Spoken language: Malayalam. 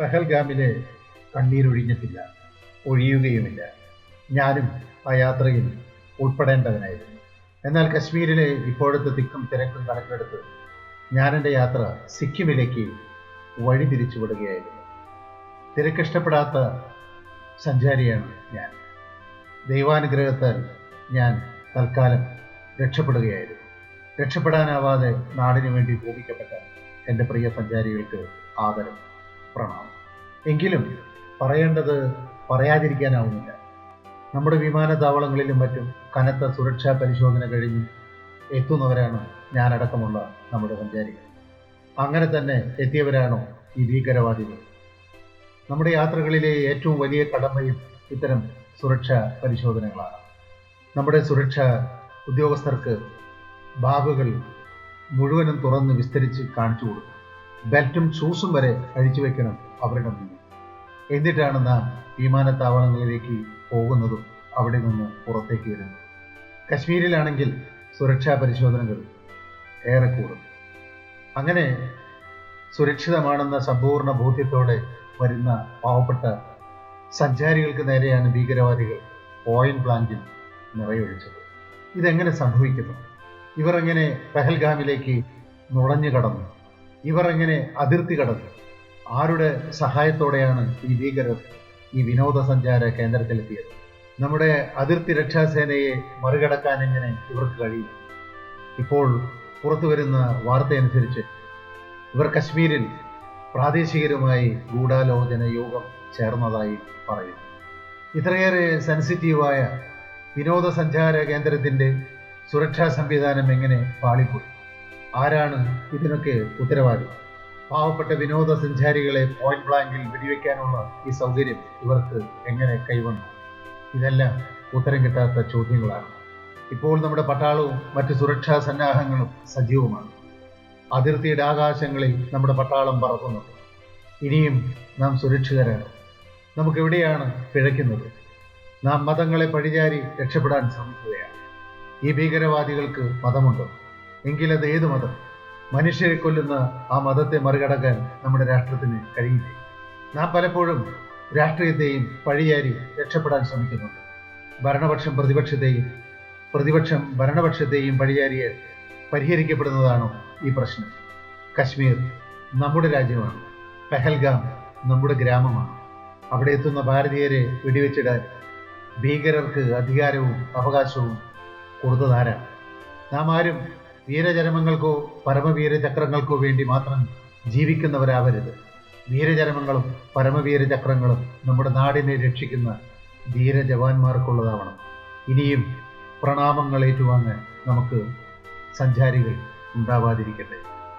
പഹൽഗാമിലെ കണ്ണീരൊഴിഞ്ഞിട്ടില്ല, ഒഴിയുകയുമില്ല. ഞാനും ആ യാത്രയിൽ ഉൾപ്പെടേണ്ടവനായിരുന്നു. എന്നാൽ കശ്മീരിലെ ഇപ്പോഴത്തെ തിക്കും തിരക്കും കണക്കിലെടുത്ത് എൻ്റെ യാത്ര സിക്കിമിലേക്ക് വഴിതിരിച്ചു വിടുകയായിരുന്നു. തിരക്കിഷ്ടപ്പെടാത്ത സഞ്ചാരിയാണ് ഞാൻ. ദൈവാനുഗ്രഹത്താൽ ഞാൻ തൽക്കാലം രക്ഷപ്പെടുകയായിരുന്നു. രക്ഷപ്പെടാനാവാതെ നാടിനു വേണ്ടി ഭൂമിക്കപ്പെട്ട എൻ്റെ പ്രിയ സഞ്ചാരികൾക്ക് ആദരം, പ്രണാമം. എങ്കിലും പറയേണ്ടത് പറയാതിരിക്കാനാവുന്നില്ല. നമ്മുടെ വിമാനത്താവളങ്ങളിലും മറ്റും കനത്ത സുരക്ഷാ പരിശോധന കഴിഞ്ഞ് എത്തുന്നവരാണ് ഞാനടക്കമുള്ള നമ്മുടെ സഞ്ചാരികൾ. അങ്ങനെ തന്നെ എത്തിയവരാണോ ഈ ഭീകരവാദികൾ? നമ്മുടെ യാത്രകളിലെ ഏറ്റവും വലിയ കടമയും ഇത്തരം സുരക്ഷാ പരിശോധനകളാണ്. നമ്മുടെ സുരക്ഷാ ഉദ്യോഗസ്ഥർക്ക് ബാഗുകൾ മുഴുവനും തുറന്ന് വിസ്തരിച്ച് കാണിച്ചു കൊടുക്കും. ബെൽറ്റും ഷൂസും വരെ അഴിച്ചു വെക്കണം അവരുടെ മുന്നിൽ. എന്നിട്ടാണ് നാം വിമാനത്താവളങ്ങളിലേക്ക് പോകുന്നതും അവിടെ നിന്ന് പുറത്തേക്ക് വരുന്നത്. കശ്മീരിലാണെങ്കിൽ സുരക്ഷാ പരിശോധനകൾ ഏറെ കൂടും. അങ്ങനെ സുരക്ഷിതമാണെന്ന സമ്പൂർണ്ണ ബോധ്യത്തോടെ വരുന്ന പാവപ്പെട്ട സഞ്ചാരികൾക്ക് നേരെയാണ് ഭീകരവാദികൾ പോയിന്റ് ബ്ലാങ്കിൽ നിറയൊഴിച്ചത്. ഇതെങ്ങനെ സംഭവിക്കുന്നു? ഇവർ എങ്ങനെ പഹൽഗാമിലേക്ക് നുഴഞ്ഞു കടന്നു? ഇവർ എങ്ങനെ അതിർത്തി കടന്നു? ആരുടെ സഹായത്തോടെയാണ് ഈ ഭീകരർ ഈ വിനോദസഞ്ചാര കേന്ദ്രത്തിലെത്തിയത്? നമ്മുടെ അതിർത്തി രക്ഷാസേനയെ മറികടക്കാൻ എങ്ങനെ ഇവർക്ക് കഴിയും? ഇപ്പോൾ പുറത്തു വരുന്ന വാർത്തയനുസരിച്ച് ഇവർ കശ്മീരിൽ പ്രാദേശികരുമായി ഗൂഢാലോചന യോഗം ചേർന്നതായി പറയുന്നു. ഇത്രയേറെ സെൻസിറ്റീവായ വിനോദസഞ്ചാര കേന്ദ്രത്തിന്റെ സുരക്ഷാ സംവിധാനം എങ്ങനെ പാളിപ്പോയി? ആരാണ് ഇതിനൊക്കെ ഉത്തരവാദി? പാവപ്പെട്ട വിനോദസഞ്ചാരികളെ പോയിന്റ് ബ്ലാങ്കിൽ വെടിവെക്കാനുള്ള ഈ സൗകര്യം ഇവർക്ക് എങ്ങനെ കൈവന്നു? ഇതെല്ലാം ഉത്തരം കിട്ടാത്ത ചോദ്യങ്ങളാണ്. ഇപ്പോൾ നമ്മുടെ പട്ടാളവും മറ്റ് സുരക്ഷാ സന്നാഹങ്ങളും സജീവമാണ്. അതിർത്തിയുടെ ആകാശങ്ങളിൽ നമ്മുടെ പട്ടാളം പറക്കുന്നുണ്ട്. ഇനിയും നാം സുരക്ഷിതരാണ്. നമുക്കെവിടെയാണ് പിഴയ്ക്കുന്നത്? നാം മതങ്ങളെ പഴിചാരി രക്ഷപ്പെടാൻ ശ്രമിക്കുകയാണ്. ഈ ഭീകരവാദികൾക്ക് മതമുണ്ടോ? എങ്കിലത് ഏത് മതം? മനുഷ്യരെ കൊല്ലുന്ന ആ മതത്തെ മറികടക്കാൻ നമ്മുടെ രാഷ്ട്രത്തിന് കഴിയില്ലേ? നാം പലപ്പോഴും രാഷ്ട്രീയത്തെയും പഴിയാരി രക്ഷപ്പെടാൻ ശ്രമിക്കുന്നുണ്ട്. ഭരണപക്ഷം പ്രതിപക്ഷത്തെയും പ്രതിപക്ഷം ഭരണപക്ഷത്തെയും പഴിയാരിയെ പരിഹരിക്കപ്പെടുന്നതാണോ ഈ പ്രശ്നം? കശ്മീർ നമ്മുടെ രാജ്യമാണ്. പഹൽഗാം നമ്മുടെ ഗ്രാമമാണ്. അവിടെ എത്തുന്ന ഭാരതീയരെ വെടിവെച്ചിടാൻ ഭീകരർക്ക് അധികാരവും അവകാശവും കൊടുത്തതാരാണ്? നാം ആരും വീരചരമങ്ങൾക്കോ പരമവീര ചക്രങ്ങൾക്കോ വേണ്ടി മാത്രം ജീവിക്കുന്നവരാവരുത്. വീരചരമങ്ങളും പരമവീര ചക്രങ്ങളും നമ്മുടെ നാടിനെ രക്ഷിക്കുന്ന ധീര ജവാന്മാർക്കുള്ളതാവണം. ഇനിയും പ്രണാമങ്ങൾ ഏറ്റുവാങ്ങാൻ നമുക്ക് സഞ്ചാരികൾ ഉണ്ടാവാതിരിക്കട്ടെ.